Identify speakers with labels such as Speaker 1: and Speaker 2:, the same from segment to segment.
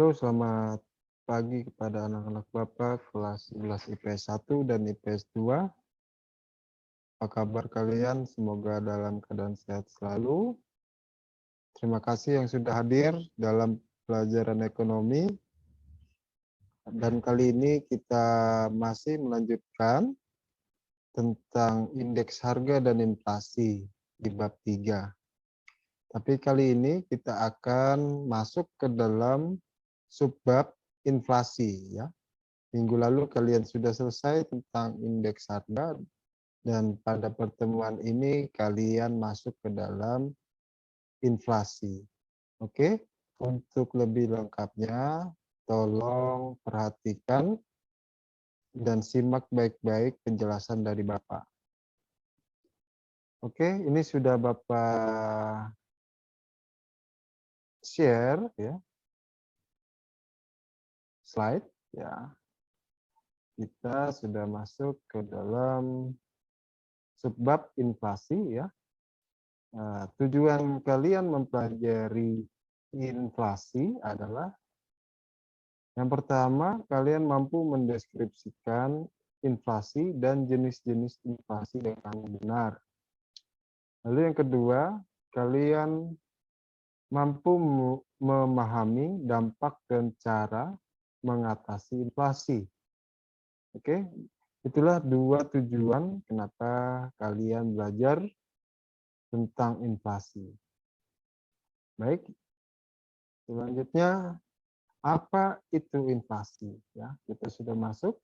Speaker 1: Halo, selamat pagi kepada anak-anak Bapak kelas 11 IPS 1 dan IPS 2. Apa kabar kalian? Semoga dalam keadaan sehat selalu. Terima kasih yang sudah hadir dalam pelajaran ekonomi. Dan kali ini kita masih melanjutkan tentang indeks harga dan inflasi di bab 3. Tapi kali ini kita akan masuk ke dalam subbab inflasi ya. Minggu lalu kalian sudah selesai tentang indeks harga dan pada pertemuan ini kalian masuk ke dalam inflasi. Oke, untuk lebih lengkapnya tolong perhatikan dan simak baik-baik penjelasan dari Bapak. Oke, ini sudah Bapak share ya. Slide ya. Kita sudah masuk ke dalam subbab inflasi ya. Nah, tujuan kalian mempelajari inflasi adalah yang pertama, kalian mampu mendeskripsikan inflasi dan jenis-jenis inflasi dengan benar. Lalu yang kedua, kalian mampu memahami dampak dan cara mengatasi inflasi. Oke, itulah dua tujuan kenapa kalian belajar tentang inflasi. Baik, selanjutnya apa itu inflasi? Ya, kita sudah masuk.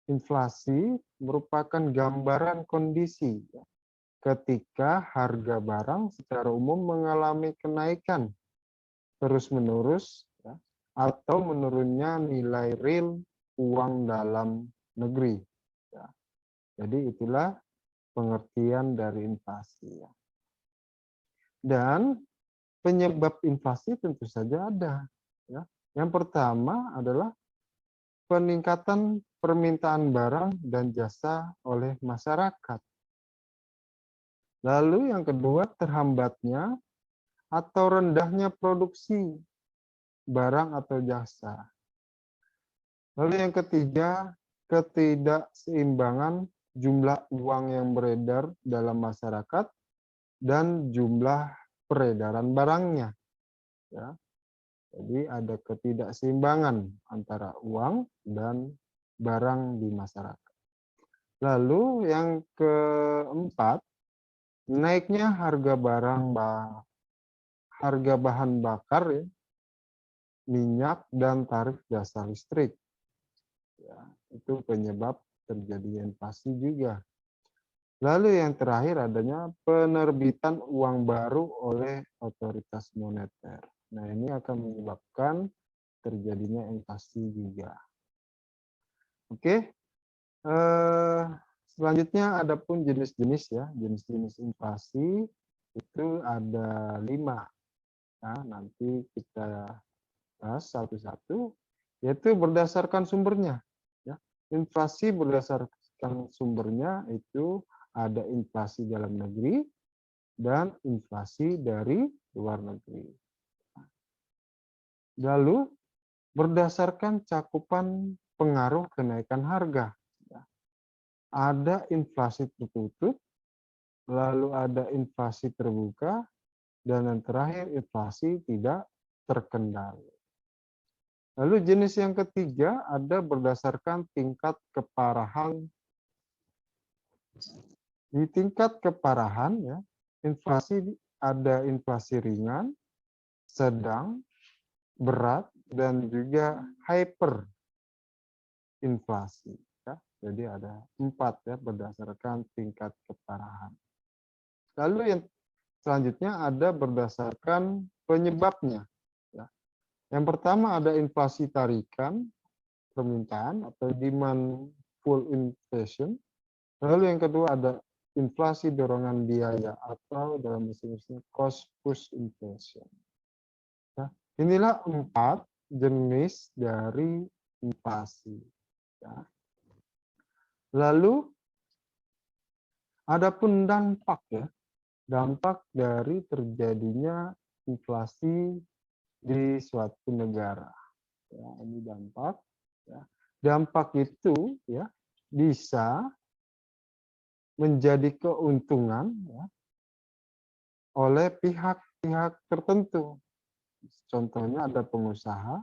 Speaker 1: Inflasi merupakan gambaran kondisi ya, ketika harga barang secara umum mengalami kenaikan terus-menerus ya, atau menurunnya nilai real uang dalam negeri. Ya. Jadi itulah pengertian dari inflasi. Ya. Dan penyebab inflasi tentu saja ada. Ya. Yang pertama adalah peningkatan permintaan barang dan jasa oleh masyarakat. Lalu yang kedua, terhambatnya atau rendahnya produksi barang atau jasa. Lalu yang ketiga, ketidakseimbangan jumlah uang yang beredar dalam masyarakat dan jumlah peredaran barangnya. Ya. Jadi ada ketidakseimbangan antara uang dan barang di masyarakat. Lalu yang keempat, naiknya harga harga bahan bakar ya, minyak dan tarif jasa listrik. Ya, itu penyebab terjadi inflasi juga. Lalu yang terakhir adanya penerbitan uang baru oleh otoritas moneter. Nah, ini akan menyebabkan terjadinya inflasi juga. Oke. Selanjutnya ada pun jenis-jenis ya, jenis-jenis inflasi itu ada 5. Nah, nanti kita bahas satu-satu, yaitu berdasarkan sumbernya. Ya. Inflasi berdasarkan sumbernya itu ada inflasi dalam negeri dan inflasi dari luar negeri. Lalu berdasarkan cakupan pengaruh kenaikan harga. Ada inflasi tertutup, lalu ada inflasi terbuka, dan yang terakhir inflasi tidak terkendali. Lalu jenis yang ketiga ada berdasarkan tingkat keparahan. Di tingkat keparahan ya, inflasi ada inflasi ringan, sedang, berat, dan juga hyperinflasi. Ya. Jadi ada 4 ya berdasarkan tingkat keparahan. Lalu yang selanjutnya ada berdasarkan penyebabnya. Ya. Yang pertama ada inflasi tarikan permintaan atau demand pull inflation. Lalu yang kedua ada inflasi dorongan biaya atau dalam bahasa Inggrisnya cost push inflation. Ya. Inilah 4 jenis dari inflasi. Ya. Lalu adapun dampak ya. Dampak dari terjadinya inflasi di suatu negara. Ya, ini dampak. Ya. Dampak itu ya bisa menjadi keuntungan ya, oleh pihak-pihak tertentu. Contohnya ada pengusaha,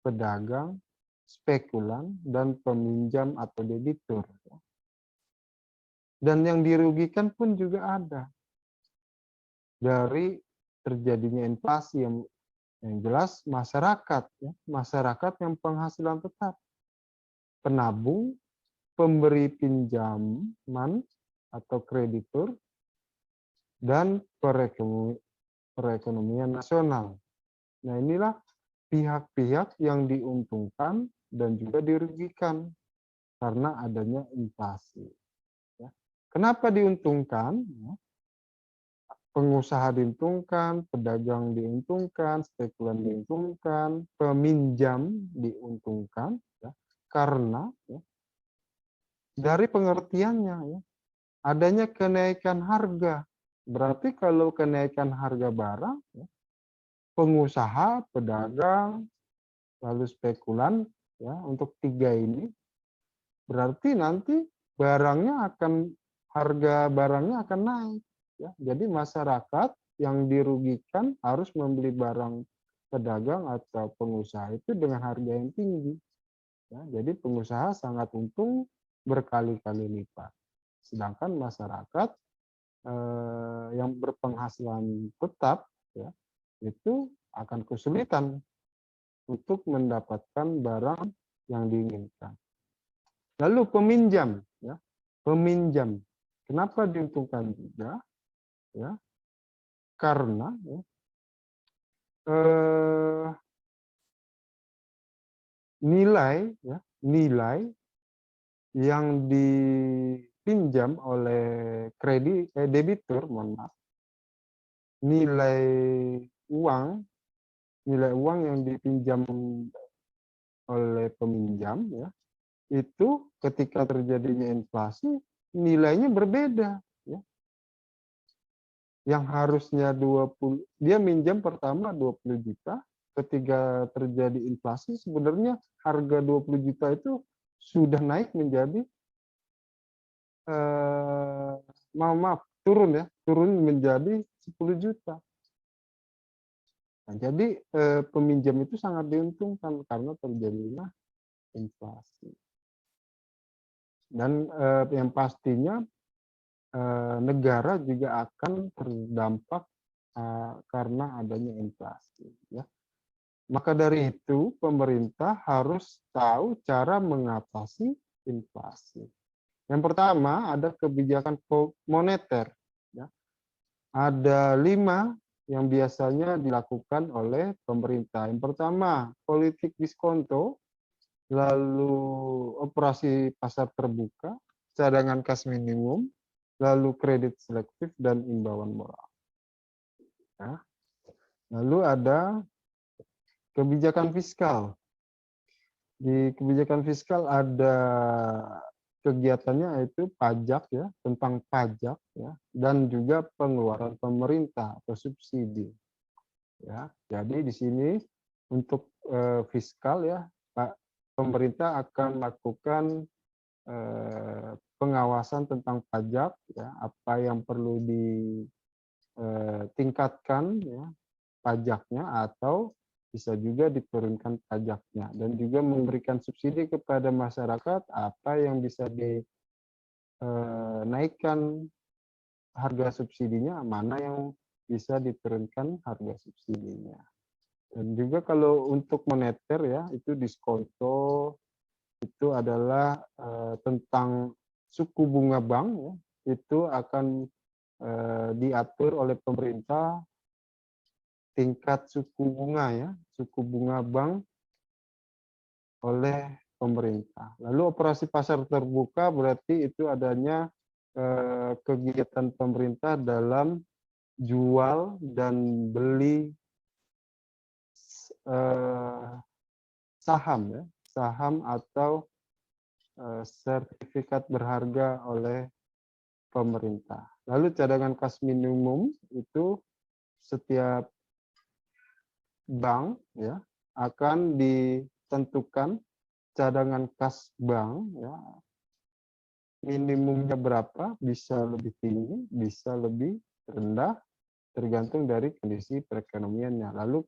Speaker 1: pedagang, spekulan, dan peminjam atau debitur. Dan yang dirugikan pun juga ada dari terjadinya inflasi yang jelas masyarakat, ya, masyarakat yang penghasilan tetap, penabung, pemberi pinjaman atau kreditur, dan perekonomian nasional. Nah, inilah pihak-pihak yang diuntungkan dan juga dirugikan karena adanya inflasi. Ya. Kenapa diuntungkan? Ya. Pengusaha diuntungkan, pedagang diuntungkan, spekulan diuntungkan, peminjam diuntungkan, ya, karena ya, dari pengertiannya ya, adanya kenaikan harga. Berarti kalau kenaikan harga barang, ya, pengusaha, pedagang, lalu spekulan, ya, untuk tiga ini berarti nanti harga barangnya akan naik. Ya. Jadi masyarakat yang dirugikan harus membeli barang pedagang atau pengusaha itu dengan harga yang tinggi. Ya. Jadi pengusaha sangat untung berkali-kali lipat. Sedangkan masyarakat yang berpenghasilan tetap ya, itu akan kesulitan untuk mendapatkan barang yang diinginkan. Lalu peminjam, ya, peminjam, kenapa diuntungkan juga? Ya, karena ya, nilai yang dipinjam oleh debitur, mohon maaf, nilai uang, nilai uang yang dipinjam oleh peminjam, ya, itu ketika terjadinya inflasi nilainya berbeda. Ya. Yang harusnya 20, dia minjam pertama 20 juta, ketika terjadi inflasi sebenarnya harga 20 juta itu sudah naik menjadi maaf, turun menjadi 10 juta. Nah, jadi peminjam itu sangat diuntungkan karena terjadinya inflasi. Dan yang pastinya negara juga akan terdampak karena adanya inflasi. Ya. Maka dari itu pemerintah harus tahu cara mengatasi inflasi. Yang pertama ada kebijakan moneter. Ya. Ada 5 yang biasanya dilakukan oleh pemerintah. Yang pertama politik diskonto, lalu operasi pasar terbuka, cadangan kas minimum, lalu kredit selektif, dan imbauan moral. Ya. Lalu ada kebijakan fiskal. Di kebijakan fiskal ada kegiatannya yaitu pajak ya, tentang pajak ya, dan juga pengeluaran pemerintah atau subsidi. Ya, jadi di sini untuk fiskal ya, Pak, pemerintah akan melakukan pengawasan tentang pajak ya, apa yang perlu ditingkatkan ya, pajaknya atau bisa juga diturunkan pajaknya dan juga memberikan subsidi kepada masyarakat apa yang bisa dinaikkan harga subsidinya, mana yang bisa diturunkan harga subsidinya. Dan juga kalau untuk moneter ya, itu diskonto itu adalah tentang suku bunga bank ya, itu akan diatur oleh pemerintah tingkat suku bunga ya, suku bunga bank oleh pemerintah. Lalu operasi pasar terbuka berarti itu adanya kegiatan pemerintah dalam jual dan beli saham ya, saham atau sertifikat berharga oleh pemerintah. Lalu cadangan kas minimum itu setiap bank ya akan tentukan cadangan kas bank, ya, minimumnya berapa, bisa lebih tinggi, bisa lebih rendah, tergantung dari kondisi perekonomiannya. Lalu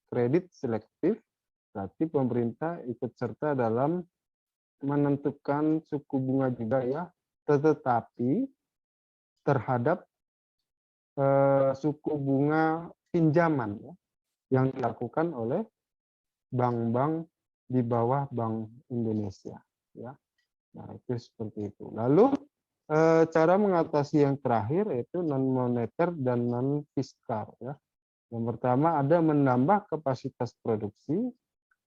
Speaker 1: kredit selektif, berarti pemerintah ikut serta dalam menentukan suku bunga juga ya, tetapi terhadap suku bunga pinjaman ya, yang dilakukan oleh bank-bank di bawah Bank Indonesia. Ya, nah itu seperti itu. Lalu cara mengatasi yang terakhir yaitu non moneter dan non fiskal. Ya. Yang pertama ada menambah kapasitas produksi,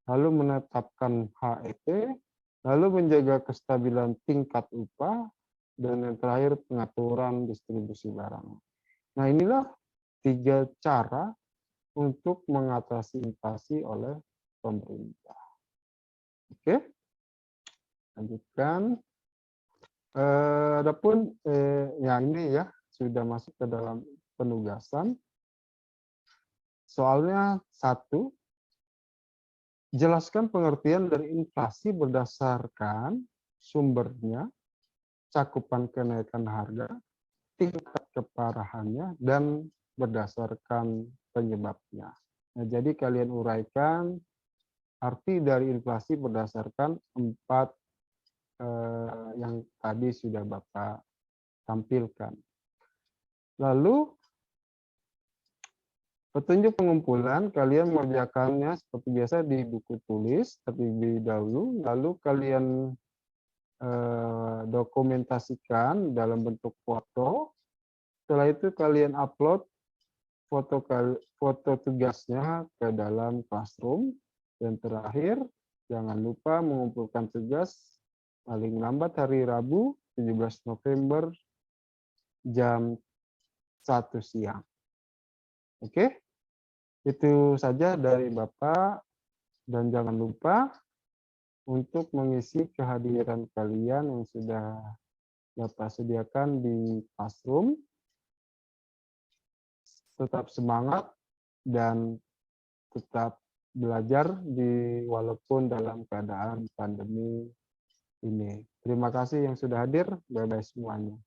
Speaker 1: lalu menetapkan HET, lalu menjaga kestabilan tingkat upah, dan yang terakhir pengaturan distribusi barang. Nah inilah 3 cara untuk mengatasi inflasi oleh pemerintah. Oke, lanjutkan. Adapun ya ini ya sudah masuk ke dalam penugasan. Soalnya 1, jelaskan pengertian dari inflasi berdasarkan sumbernya, cakupan kenaikan harga, tingkat keparahannya, dan berdasarkan penyebabnya. Nah, jadi kalian uraikan arti dari inflasi berdasarkan 4 yang tadi sudah Bapak tampilkan. Lalu petunjuk pengumpulan kalian mengerjakannya seperti biasa di buku tulis terlebih dahulu, lalu kalian dokumentasikan dalam bentuk foto. Setelah itu kalian upload foto tugasnya ke dalam Classroom. Dan terakhir, jangan lupa mengumpulkan tugas paling lambat hari Rabu 17 November jam 1 siang. Oke, itu saja dari Bapak, dan jangan lupa untuk mengisi kehadiran kalian yang sudah Bapak sediakan di Classroom. Tetap semangat dan tetap belajar walaupun dalam keadaan pandemi ini. Terima kasih yang sudah hadir. Bye-bye semuanya.